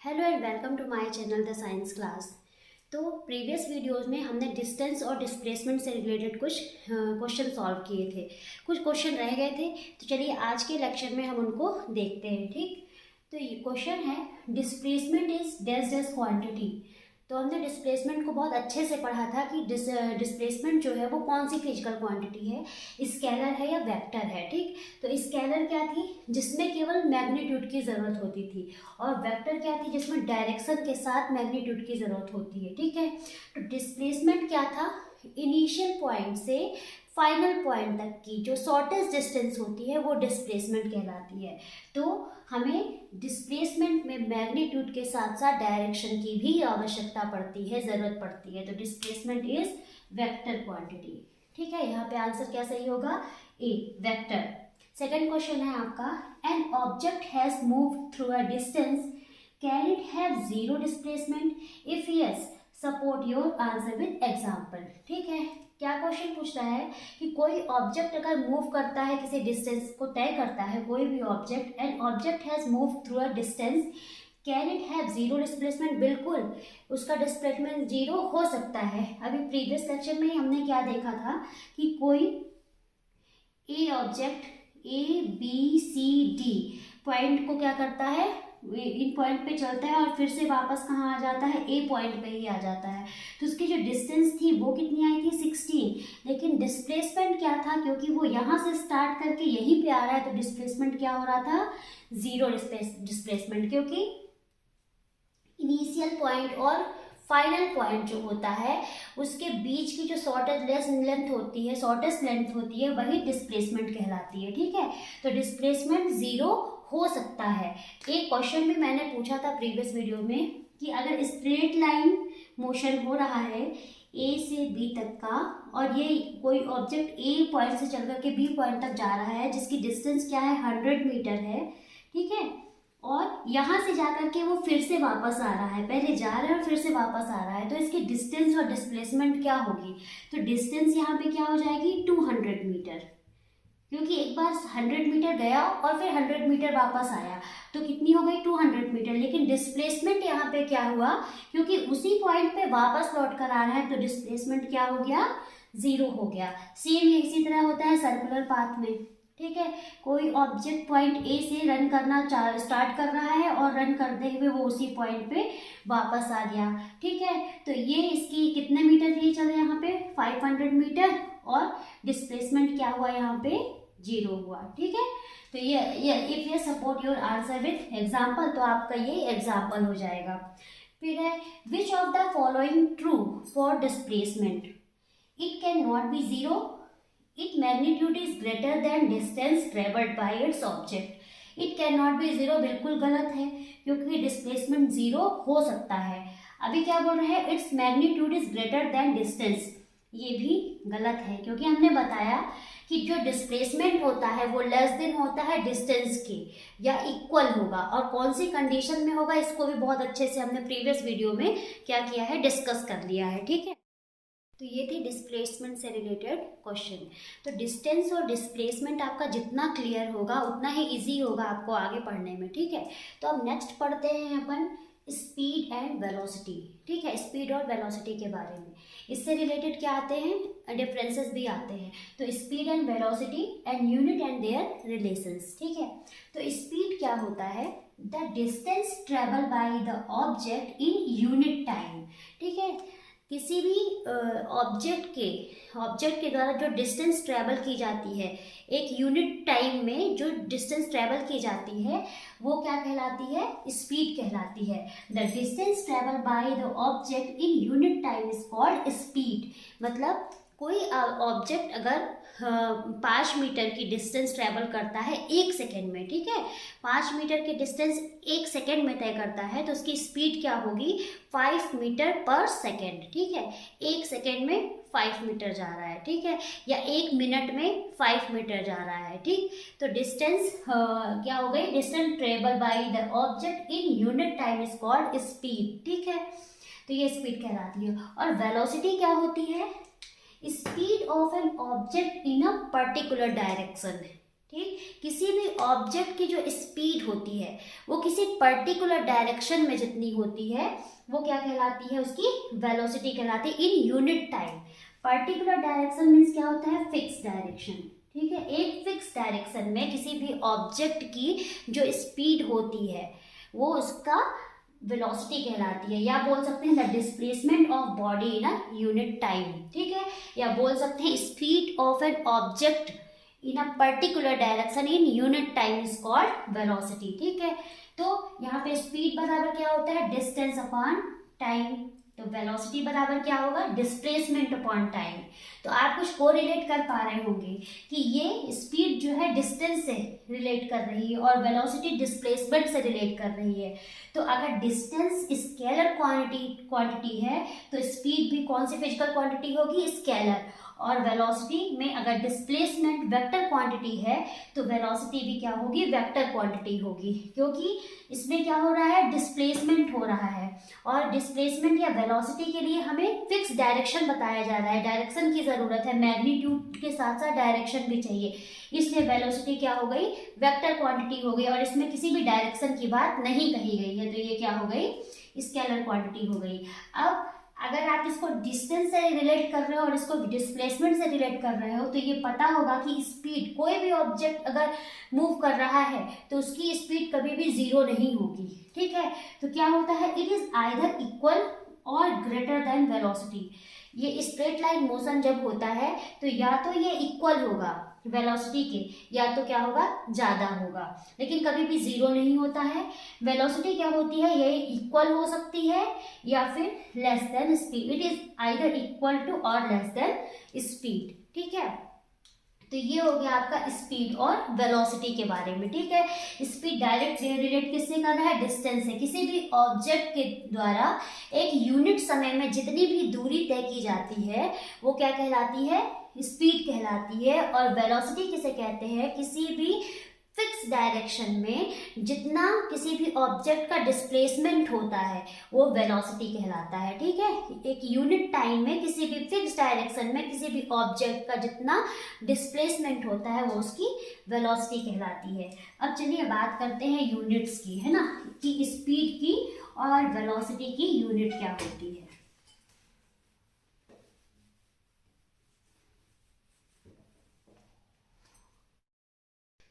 Hello and welcome to my channel the science class. तो previous videos में हमने distance और डिस्प्लेसमेंट से रिलेटेड कुछ क्वेश्चन सॉल्व किए थे। कुछ क्वेश्चन रह गए थे, तो चलिए आज के लेक्चर में हम उनको देखते हैं। ठीक, तो ये क्वेश्चन है, displacement is dash dash quantity. तो हमने डिस्प्लेसमेंट को बहुत अच्छे से पढ़ा था कि डिस्प्लेसमेंट जो है वो कौन सी फिजिकल क्वांटिटी है, स्केलर है या वेक्टर है। ठीक, तो स्केलर क्या थी, जिसमें केवल मैग्नीट्यूड की ज़रूरत होती थी, और वेक्टर क्या थी, जिसमें डायरेक्शन के साथ मैग्नीट्यूड की ज़रूरत होती है। ठीक है, तो डिस्प्लेसमेंट क्या था, इनिशियल पॉइंट से फाइनल पॉइंट तक की जो शॉर्टेस्ट डिस्टेंस होती है वो डिस्प्लेसमेंट कहलाती है। तो हमें डिस्प्लेसमेंट में मैग्नीट्यूड के साथ साथ डायरेक्शन की भी आवश्यकता पड़ती है, ज़रूरत पड़ती है। तो डिस्प्लेसमेंट इज वेक्टर क्वांटिटी। ठीक है, यहाँ पे आंसर क्या सही होगा, ए, वेक्टर। सेकेंड क्वेश्चन है आपका, an object has moved through a distance, can it have zero displacement, if yes support your answer with example. ठीक है, क्या क्वेश्चन पूछ रहा है कि कोई ऑब्जेक्ट अगर मूव करता है, किसी डिस्टेंस को तय करता है, कोई भी object, and object has move through a distance, can it have zero displacement. बिल्कुल, उसका डिस्प्लेसमेंट जीरो हो सकता है। अभी प्रीवियस लेक्चर में ही हमने क्या देखा था कि कोई a object A B C D point को क्या करता है, इन पॉइंट पे चलता है और फिर से वापस कहाँ आ जाता है, ए पॉइंट पे ही आ जाता है। तो उसकी जो डिस्टेंस थी वो कितनी आई थी, 16। लेकिन डिस्प्लेसमेंट क्या था, क्योंकि वो यहाँ से स्टार्ट करके यहीं पे आ रहा है, तो डिस्प्लेसमेंट क्या हो रहा था, जीरो डिस्प्लेसमेंट, क्योंकि इनिशियल पॉइंट और फाइनल पॉइंट जो होता है उसके बीच की जो शॉर्टेस्ट लेंथ होती है, शॉर्टेस्ट लेंथ होती है, वही डिस्प्लेसमेंट कहलाती है। ठीक है, तो डिस्प्लेसमेंट जीरो हो सकता है। एक क्वेश्चन भी मैंने पूछा था प्रीवियस वीडियो में कि अगर स्ट्रेट लाइन मोशन हो रहा है ए से बी तक का, और ये कोई ऑब्जेक्ट ए पॉइंट से चल करके बी पॉइंट तक जा रहा है, जिसकी डिस्टेंस क्या है, 100 मीटर है। ठीक है, और यहाँ से जाकर के वो फिर से वापस आ रहा है, पहले जा रहा है और फिर से वापस आ रहा है, तो इसकी डिस्टेंस और डिस्प्लेसमेंट क्या होगी, तो डिस्टेंस यहाँ पे क्या हो जाएगी, 200 मीटर, क्योंकि एक बार 100 मीटर गया और फिर 100 मीटर वापस आया, तो कितनी हो गई, 200 मीटर। लेकिन डिस्प्लेसमेंट यहाँ पे क्या हुआ, क्योंकि उसी पॉइंट पे वापस लौट कर आ रहा है, तो डिस्प्लेसमेंट क्या हो गया, जीरो हो गया। सेम इसी तरह होता है सर्कुलर पाथ में। ठीक है, कोई ऑब्जेक्ट पॉइंट ए से रन करना स्टार्ट कर रहा है और रन करते हुए वो उसी पॉइंट पे वापस आ गया। ठीक है, तो ये इसकी कितने मीटर थी, चलो यहाँ पे 500 मीटर, और डिस्प्लेसमेंट क्या हुआ, यहाँ पे जीरो हुआ। ठीक है, तो ये इफ ये support your answer with example, तो आपका ये एग्जाम्पल हो जाएगा। फिर है, which of the following true for displacement, it can not be zero, it magnitude is greater than distance travelled by its object. It can not be zero बिल्कुल गलत है, क्योंकि डिस्प्लेसमेंट जीरो हो सकता है। अभी क्या बोल रहे हैं, its magnitude is greater than distance, ये भी गलत है, क्योंकि हमने बताया कि जो डिस्प्लेसमेंट होता है वो लेस देन होता है डिस्टेंस के, या इक्वल होगा, और कौन सी कंडीशन में होगा इसको भी बहुत अच्छे से हमने प्रीवियस वीडियो में क्या किया है, डिस्कस कर लिया है। ठीक है, तो ये थी डिस्प्लेसमेंट से रिलेटेड क्वेश्चन। तो डिस्टेंस और डिस्प्लेसमेंट आपका जितना क्लियर होगा उतना ही इजी होगा आपको आगे पढ़ने में। ठीक है, तो अब नेक्स्ट पढ़ते हैं अपन स्पीड एंड वेलोसिटी। ठीक है, स्पीड और वेलोसिटी के बारे में, इससे रिलेटेड क्या आते हैं, डिफरेंसेस भी आते हैं। तो speed and velocity and unit and their relations. ठीक है, तो स्पीड क्या होता है, the distance travel by the object in unit time. ठीक है, किसी भी ऑब्जेक्ट के द्वारा जो डिस्टेंस ट्रेवल की जाती है एक यूनिट टाइम में, जो डिस्टेंस ट्रेवल की जाती है वो क्या कहलाती है, स्पीड कहलाती है। The distance travel by the object in unit time is called speed. मतलब कोई ऑब्जेक्ट अगर 5 मीटर की डिस्टेंस ट्रेवल करता है 1 सेकेंड में, ठीक है, 5 मीटर की डिस्टेंस 1 सेकेंड में तय करता है, तो उसकी स्पीड क्या होगी, 5 मीटर पर सेकेंड। ठीक है, 1 सेकेंड में 5 मीटर जा रहा है। ठीक है, या 1 मिनट में 5 मीटर जा रहा है। ठीक, तो डिस्टेंस क्या हो गई, distance travel by the object in unit time is called speed. ठीक है, तो ये स्पीड कहलाती है। और वेलोसिटी क्या होती है, speed of an object in a particular direction. ठीक, किसी भी ऑब्जेक्ट की जो स्पीड होती है वो किसी पर्टिकुलर डायरेक्शन में जितनी होती है वो क्या कहलाती है, उसकी वेलोसिटी कहलाती है in unit time. Particular direction means क्या होता है, फिक्स डायरेक्शन। ठीक है, एक फिक्स डायरेक्शन में किसी भी ऑब्जेक्ट की जो स्पीड होती है वो उसका वेलोसिटी कहलाती है, या बोल सकते हैं the displacement of body in a unit time. ठीक है, या बोल सकते हैं speed of an object in a particular direction in unit time is called velocity. ठीक है, तो यहाँ पे स्पीड बराबर क्या होता है, डिस्टेंस अपॉन टाइम। तो वेलोसिटी बराबर क्या होगा, डिस्प्लेसमेंट अपॉन टाइम। तो आप कुछ को रिलेट कर पा रहे होंगे कि ये स्पीड जो है डिस्टेंस से रिलेट कर रही है और वेलोसिटी डिस्प्लेसमेंट से रिलेट कर रही है। तो अगर डिस्टेंस स्केलर क्वांटिटी है तो स्पीड भी कौन सी फिजिकल क्वांटिटी होगी, स्केलर। और वेलोसिटी में अगर डिस्प्लेसमेंट वेक्टर क्वांटिटी है तो वेलोसिटी भी क्या होगी, वेक्टर क्वांटिटी होगी, क्योंकि इसमें क्या हो रहा है, डिस्प्लेसमेंट हो रहा है। और डिस्प्लेसमेंट या वेलोसिटी के लिए हमें फिक्स डायरेक्शन बताया जा रहा है, डायरेक्शन की ज़रूरत है, मैग्नीट्यूड के साथ साथ डायरेक्शन भी चाहिए, इसलिए वेलोसिटी क्या हो गई, वेक्टर क्वांटिटी हो गई। और इसमें किसी भी डायरेक्शन की बात नहीं कही गई है, तो ये क्या हो गई, स्केलर क्वांटिटी हो गई। अब अगर आप इसको डिस्टेंस से रिलेट कर रहे हो और इसको डिस्प्लेसमेंट से रिलेट कर रहे हो तो ये पता होगा कि स्पीड, कोई भी ऑब्जेक्ट अगर मूव कर रहा है तो उसकी स्पीड कभी भी जीरो नहीं होगी। ठीक है, तो क्या होता है, इट इज आइदर इक्वल और ग्रेटर देन वेलोसिटी। ये स्ट्रेट लाइन मोशन जब होता है तो या तो ये इक्वल होगा वेलोसिटी के, या तो क्या होगा, ज़्यादा होगा, लेकिन कभी भी जीरो नहीं होता है। वेलोसिटी क्या होती है, ये इक्वल हो सकती है या फिर less than speed, it is either equal to और लेस देन स्पीड। ठीक है, तो ये हो गया आपका स्पीड और वेलोसिटी के बारे में। ठीक है, स्पीड डायरेक्ट रिलेट किससे कर रहा है, डिस्टेंस से। किसी भी ऑब्जेक्ट के द्वारा एक यूनिट समय में जितनी भी दूरी तय की जाती है वो क्या कहलाती है, स्पीड कहलाती है। और वेलोसिटी किसे कहते हैं, किसी भी फिक्स डायरेक्शन में जितना किसी भी ऑब्जेक्ट का डिस्प्लेसमेंट होता है वो वेलोसिटी कहलाता है। ठीक है, एक यूनिट टाइम में किसी भी फिक्स डायरेक्शन में किसी भी ऑब्जेक्ट का जितना डिस्प्लेसमेंट होता है वो उसकी वेलोसिटी कहलाती है। अब चलिए बात करते हैं यूनिट्स की, है ना, कि स्पीड की और वेलोसिटी की यूनिट क्या होती है।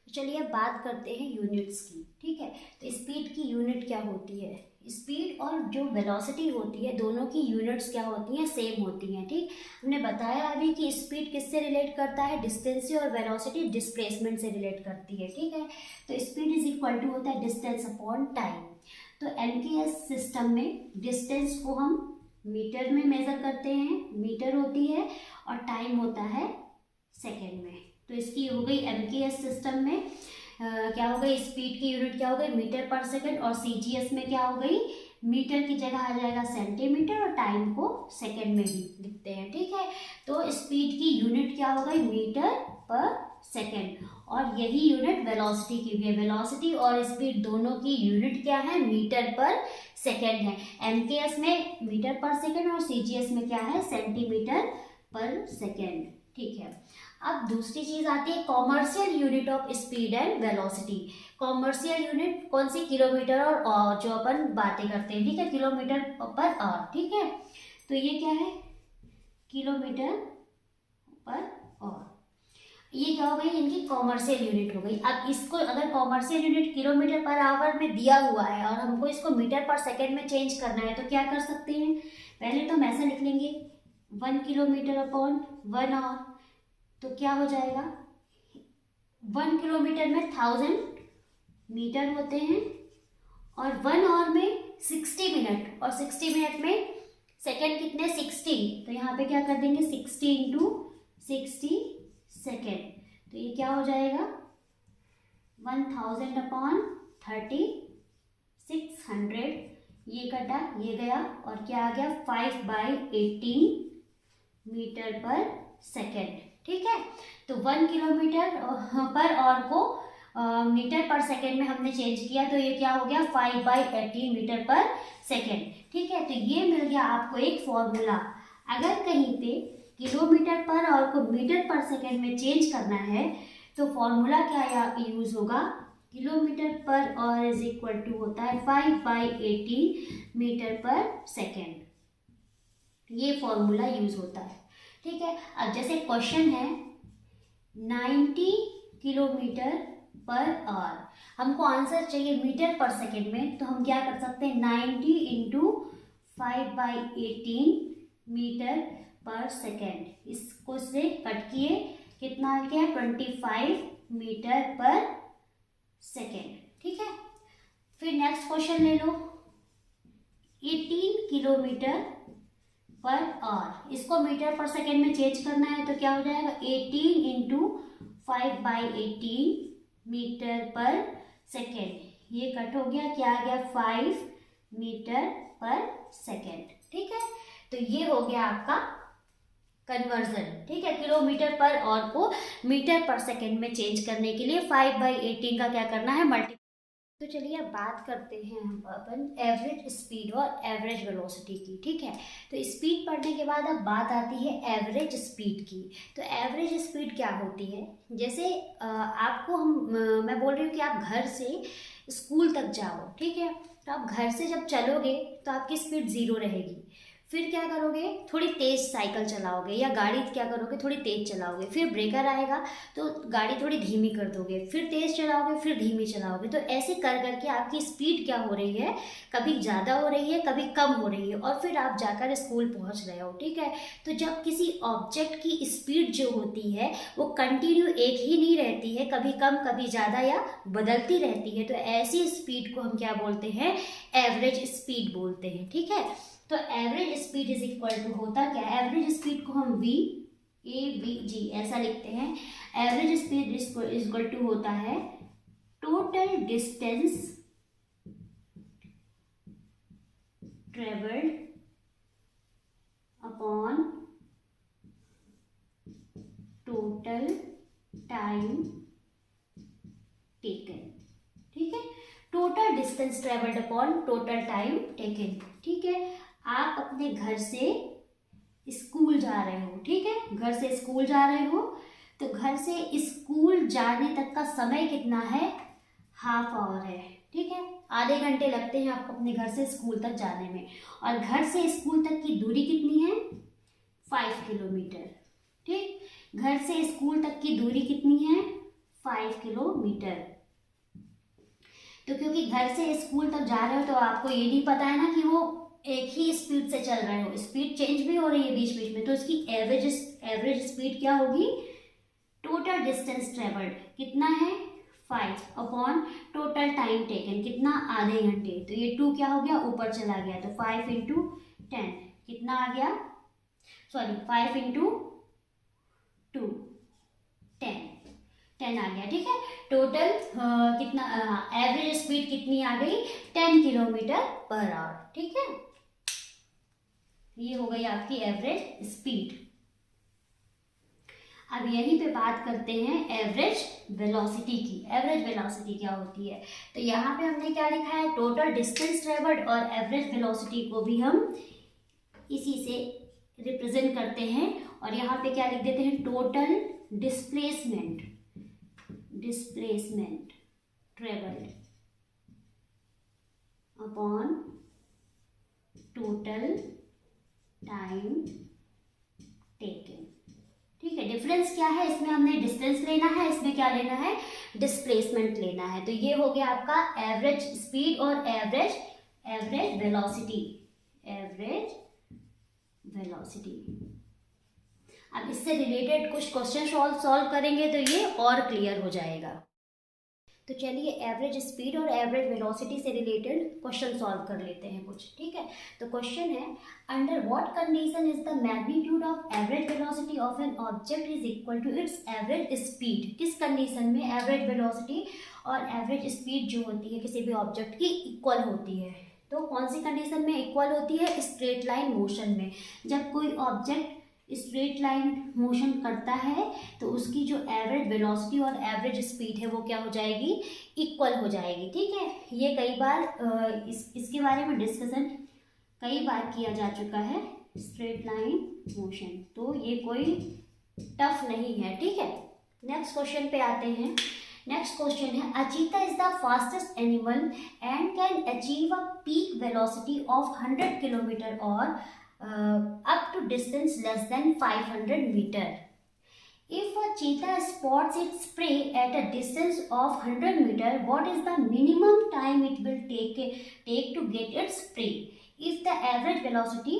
चलिए अब बात करते हैं यूनिट्स की। ठीक है, तो स्पीड की यूनिट क्या होती है, स्पीड और जो वेलोसिटी होती है दोनों की यूनिट्स क्या होती हैं, सेम होती हैं। ठीक, हमने बताया अभी कि स्पीड किससे रिलेट करता है, डिस्टेंस से, और वेलोसिटी डिस्प्लेसमेंट से रिलेट करती है। ठीक है, तो स्पीड इज इक्वल टू होता है डिस्टेंस अपॉन टाइम। तो एनकेएस सिस्टम में डिस्टेंस को हम मीटर में मेजर करते हैं, मीटर होती है, और टाइम होता है सेकेंड में। तो इसकी हो गई एमकेएस सिस्टम में क्या हो गई, स्पीड की यूनिट क्या हो गई, मीटर पर सेकंड। और सीजीएस में क्या हो गई, मीटर की जगह आ जाएगा सेंटीमीटर, और टाइम को सेकंड में ही लिखते हैं। ठीक है, तो स्पीड की यूनिट क्या हो गई, मीटर पर सेकंड। और यही यूनिट वेलोसिटी की भी है, वेलोसिटी और स्पीड दोनों की यूनिट क्या है, मीटर पर सेकंड है। एमकेएस में मीटर पर सेकंड और सीजीएस में क्या है, सेंटीमीटर पर सेकंड। ठीक है, अब दूसरी चीज आती है commercial unit of speed and velocity. Commercial unit कौन सी, किलोमीटर और जो अपन बातें करते हैं। ठीक है, किलोमीटर पर आवर। ठीक है, तो ये क्या है, किलोमीटर पर आवर, ये क्या हो गई, इनकी कॉमर्शियल यूनिट हो गई। अब इसको अगर commercial unit kilometre per our में दिया हुआ है और हमको इसको मीटर पर सेकेंड में चेंज करना है तो क्या कर सकते हैं, पहले तो हम ऐसा लिख लेंगे 1 किलोमीटर अपॉन 1 आवर। तो क्या हो जाएगा, 1 किलोमीटर में 1000 मीटर होते हैं, और 1 आवर में 60 मिनट, और 60 मिनट में सेकंड कितने, 60। तो यहाँ पे क्या कर देंगे, 60 इंटू 60 सेकेंड। तो ये क्या हो जाएगा, 1000 अपॉन 30, 600। ये कटा, ये गया, और क्या आ गया, 5/18 मीटर पर सेकेंड। ठीक है, तो 1 किलोमीटर पर आवर को मीटर पर सेकेंड में हमने चेंज किया, तो ये क्या हो गया, 5/18 मीटर पर सेकेंड। ठीक है, तो ये मिल गया आपको एक फॉर्मूला। अगर कहीं पे किलोमीटर पर आवर को मीटर पर सेकेंड में चेंज करना है तो फॉर्मूला क्या यूज होगा, kilometre per our is equal to होता है 5/18 मीटर पर सेकेंड, ये फॉर्मूला यूज होता है। ठीक है, अब जैसे क्वेश्चन है 90 किलोमीटर पर आवर, हमको आंसर चाहिए मीटर पर सेकेंड में, तो हम क्या कर सकते हैं 90 इंटू 5/18 मीटर पर सेकेंड, इसको से कट किए कितना आ गया 25 मीटर पर सेकेंड। ठीक है, फिर नेक्स्ट क्वेश्चन ले लो 18 किलोमीटर पर आवर, इसको मीटर पर सेकेंड में चेंज करना है तो क्या हो जाएगा 18 इंटू 5/18 मीटर पर सेकेंड, ये कट हो गया, क्या आ गया 5 मीटर पर सेकेंड। ठीक है, तो ये हो गया आपका कन्वर्जन। ठीक है, किलोमीटर पर आवर को मीटर पर सेकेंड में चेंज करने के लिए 5/18 का क्या करना है मल्टी। तो चलिए अब बात करते हैं हम अपन एवरेज स्पीड और एवरेज वेलोसिटी की। ठीक है, तो स्पीड पढ़ने के बाद अब बात आती है एवरेज स्पीड की। तो एवरेज स्पीड क्या होती है, जैसे आपको मैं बोल रही हूँ कि आप घर से स्कूल तक जाओ। ठीक है, तो आप घर से जब चलोगे तो आपकी स्पीड 0 रहेगी, फिर क्या करोगे थोड़ी तेज़ साइकिल चलाओगे या गाड़ी क्या करोगे थोड़ी तेज़ चलाओगे, फिर ब्रेकर आएगा तो गाड़ी थोड़ी धीमी कर दोगे, फिर तेज़ चलाओगे फिर धीमी चलाओगे, तो ऐसे कर करके आपकी स्पीड क्या हो रही है, कभी ज़्यादा हो रही है कभी कम हो रही है, और फिर आप जाकर स्कूल पहुंच रहे हो। ठीक है, तो जब किसी ऑब्जेक्ट की स्पीड जो होती है वो कंटिन्यू एक ही नहीं रहती है, कभी कम कभी ज़्यादा या बदलती रहती है, तो ऐसी स्पीड को हम क्या बोलते हैं एवरेज स्पीड बोलते हैं। ठीक है, तो average speed is equal to होता क्या है, एवरेज स्पीड को हम VAVG ऐसा लिखते हैं। Average speed is equal to होता है total distance travelled upon total time taken. ठीक है, total distance travelled upon total time taken. ठीक है, आप अपने घर से स्कूल जा रहे हो। ठीक है, घर से स्कूल जा रहे हो, तो घर से स्कूल जाने तक का समय कितना है, हाफ आवर है। ठीक है, आधे घंटे लगते हैं आपको अपने घर से स्कूल तक जाने में, और घर से स्कूल तक की दूरी कितनी है 5 किलोमीटर। ठीक, घर से स्कूल तक की दूरी कितनी है 5 किलोमीटर। तो क्योंकि घर से स्कूल तक जा रहे हो तो आपको ये नहीं पता है ना कि वो एक ही स्पीड से चल रहे हो, स्पीड चेंज भी हो रही है बीच बीच में, तो इसकी एवरेज स्पीड क्या होगी, टोटल डिस्टेंस ट्रेवल्ड कितना है 5 अपॉन टोटल टाइम टेकन कितना आधे घंटे, तो ये 2 क्या हो गया ऊपर चला गया, तो 5 इंटू 10 कितना आ गया, सॉरी 5 इंटू 2 10 आ गया। ठीक है, टोटल कितना एवरेज स्पीड कितनी आ गई 10 किलोमीटर पर आवर। ठीक है, ये हो गई आपकी एवरेज स्पीड। अब यहीं पे बात करते हैं एवरेज वेलोसिटी की। एवरेज वेलोसिटी क्या होती है, तो यहाँ पे हमने क्या लिखा है टोटल डिस्टेंस ट्रेवल्ड, और एवरेज वेलोसिटी को भी हम इसी से रिप्रेजेंट करते हैं, और यहाँ पे क्या लिख देते हैं total displacement travelled upon total time taken. ठीक है, डिफरेंस क्या है, इसमें हमने डिस्टेंस लेना है, इसमें क्या लेना है डिस्प्लेसमेंट लेना है। तो ये हो गया आपका एवरेज स्पीड और एवरेज वेलोसिटी। अब इससे रिलेटेड कुछ क्वेश्चन सॉल्व करेंगे तो ये और क्लियर हो जाएगा। तो चलिए एवरेज स्पीड और एवरेज वेलोसिटी से रिलेटेड क्वेश्चन सॉल्व कर लेते हैं कुछ। ठीक है, तो क्वेश्चन है under what condition is the magnitude of average velocity of an object is equal to its average speed. किस कंडीशन में एवरेज वेलोसिटी और एवरेज स्पीड जो होती है किसी भी ऑब्जेक्ट की इक्वल होती है, तो कौन सी कंडीशन में इक्वल होती है, स्ट्रेट लाइन मोशन में। जब कोई ऑब्जेक्ट स्ट्रेट लाइन मोशन करता है तो उसकी जो एवरेज वेलोसिटी और एवरेज स्पीड है वो क्या हो जाएगी, इक्वल हो जाएगी। ठीक है, ये कई बार इसके बारे में डिस्कशन कई बार किया जा चुका है, स्ट्रेट लाइन मोशन, तो ये कोई टफ नहीं है। ठीक है, नेक्स्ट क्वेश्चन पे आते हैं। नेक्स्ट क्वेश्चन है, a cheetah is the fastest animal and can achieve a peak velocity of 100 kilometre और up to distance less than 500 metre. If a cheetah spots its prey at a distance of 100 meter, what is the minimum time it will take to get its prey? If the average velocity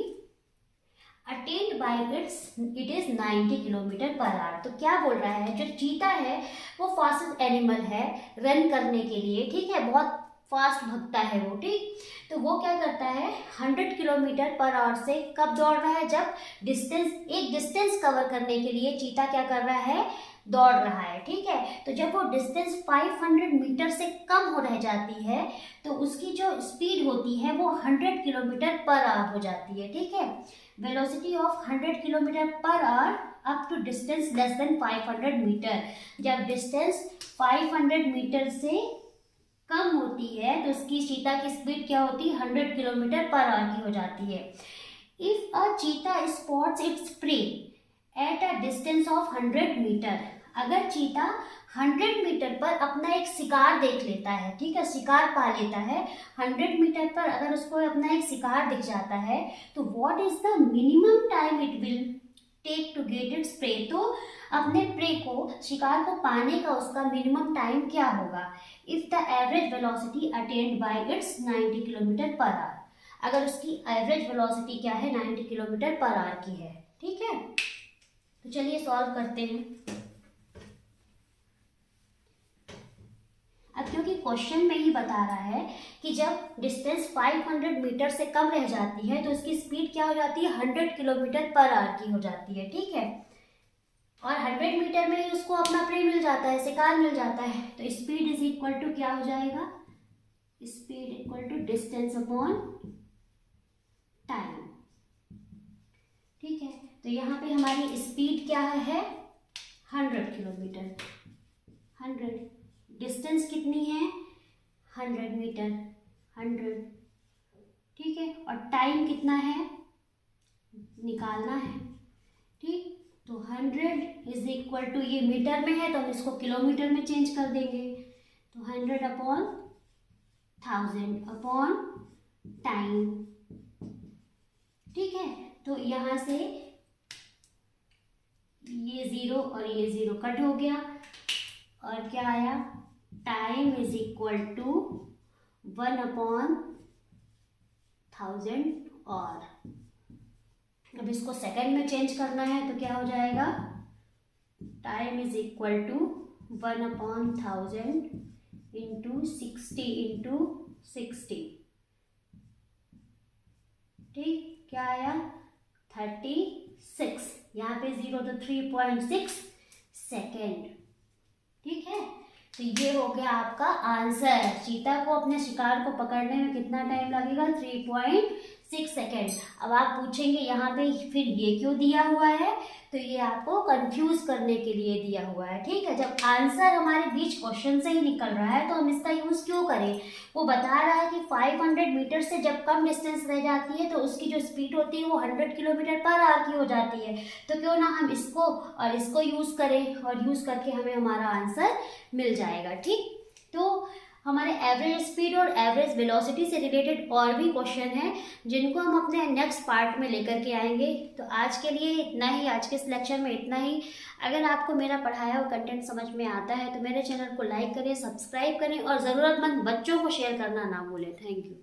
attained by it is 90 kilometre per our. तो क्या बोल रहा है, जो चीता है वो fastest animal है रन करने के लिए, ठीक है, बहुत फास्ट भगता है वो, ठीक। तो वो क्या करता है, 100 किलोमीटर पर आवर से कब दौड़ रहा है, जब एक डिस्टेंस कवर करने के लिए चीता क्या कर रहा है, दौड़ रहा है, ठीक है। तो जब वो डिस्टेंस 500 मीटर से कम हो रह जाती है तो उसकी जो स्पीड होती है वो 100 किलोमीटर पर आवर हो जाती है, ठीक है। Velocity of 100 kilometre per hour up to distance less than 500 metre. जब डिस्टेंस 500 मीटर से कम होती है तो उसकी चीता की स्पीड क्या होती है, 100 किलोमीटर पर आवर की हो जाती है। If a cheetah spots its prey at a distance of 100 metre, अगर चीता 100 मीटर पर अपना एक शिकार देख लेता है, ठीक है, शिकार पा लेता है, 100 मीटर पर अगर उसको अपना एक शिकार दिख जाता है तो what is the minimum time it will take to get its prey. तो अपने प्रे को, शिकार को पाने का उसका मिनिमम टाइम क्या होगा। If the average velocity attend bye it's 90 kilometre per our, अगर उसकी एवरेज वेलोसिटी क्या है, 90 किलोमीटर पर आवर की है, ठीक है। तो चलिए सॉल्व करते हैं। अब क्योंकि क्वेश्चन में ही बता रहा है कि जब डिस्टेंस 500 मीटर से कम रह जाती है तो उसकी स्पीड क्या हो जाती है, 100 किलोमीटर पर आवर की हो जाती है, ठीक है। और 100 मीटर में ही उसको अपना प्रे मिल जाता है, शिकार मिल जाता है। तो स्पीड इज इक्वल टू क्या हो जाएगा, speed equal to distance upon time, ठीक है। तो यहाँ पे हमारी स्पीड क्या है, 100 किलोमीटर, 100, डिस्टेंस कितनी है, 100 मीटर, 100, ठीक है, और टाइम कितना है, निकालना है, ठीक। तो 100 इज इक्वल टू, ये मीटर में है तो हम इसको किलोमीटर में चेंज कर देंगे। तो 100 अपॉन 1000 अपॉन टाइम, ठीक है। तो यहाँ से ये 0 और ये 0 कट हो गया और क्या आया, time is equal to 1 upon 1000। और अब इसको सेकंड में चेंज करना है तो क्या हो जाएगा, time is equal to 1 upon 1000 into 60 into 60, ठीक, क्या आया, 36, यहाँ पे 0 तो 3.6 सेकेंड, ठीक है। तो ये हो गया आपका आंसर। चीता को अपने शिकार को पकड़ने में कितना टाइम लगेगा, 3.6 सेकेंड। अब आप पूछेंगे यहाँ पे फिर ये क्यों दिया हुआ है, तो ये आपको कंफ्यूज करने के लिए दिया हुआ है, ठीक है। जब आंसर हमारे बीच क्वेश्चन से ही निकल रहा है तो हम इसका यूज़ क्यों करें। वो बता रहा है कि 500 मीटर से जब कम डिस्टेंस रह जाती है तो उसकी जो स्पीड होती है वो 100 किलोमीटर पर आवर की हो जाती है। तो क्यों ना हम इसको और इसको यूज़ करें और यूज़ करके हमें हमारा आंसर मिल जाएगा, ठीक। तो हमारे एवरेज स्पीड और एवरेज वेलोसिटी से रिलेटेड और भी क्वेश्चन हैं जिनको हम अपने नेक्स्ट पार्ट में लेकर के आएंगे। तो आज के लिए इतना ही, आज के इस लेक्चर में इतना ही। अगर आपको मेरा पढ़ाया हुआ कंटेंट समझ में आता है तो मेरे चैनल को लाइक करें, सब्सक्राइब करें और ज़रूरतमंद बच्चों को शेयर करना ना भूलें। Thank you.